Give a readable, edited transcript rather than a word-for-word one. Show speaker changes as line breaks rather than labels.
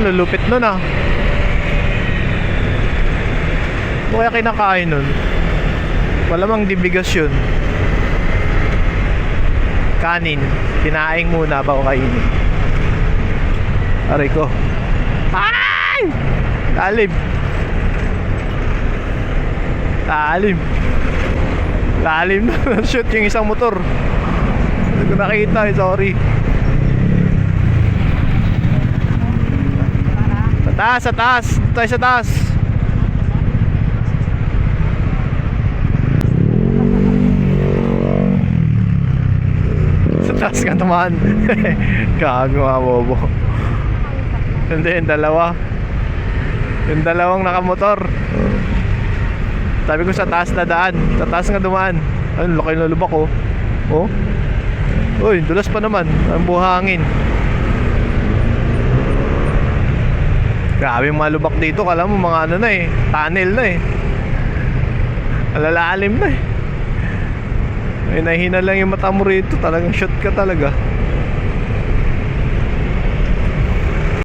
lulupit nun ah. Ano kaya kinakain nun? Malamang di bigas yun. Kanin. Kinaing muna bago kainin. Aray ko. Ay! Lalim. Lalim. Lalim na. Shoot yung isang motor. Hindi ko nakita, sorry. Sa taas, sa taas. Tayo sa taas. Sa taas ka naman. Gago nga, bobo. Hindi, yung dalawa. Yung dalawang nakamotor. Sabi ko sa taas na daan. Sa taas nga dumaan. Ayun, laki na lubak oh. Oh. Uy, dulas pa naman. Ang buhangin. Grabe yung mga lubak dito. Kala mo mga ano na eh. Tunnel na eh. Alalalim na eh. Ay, nahihina lang yung mata mo rito. Talagang shot ka talaga.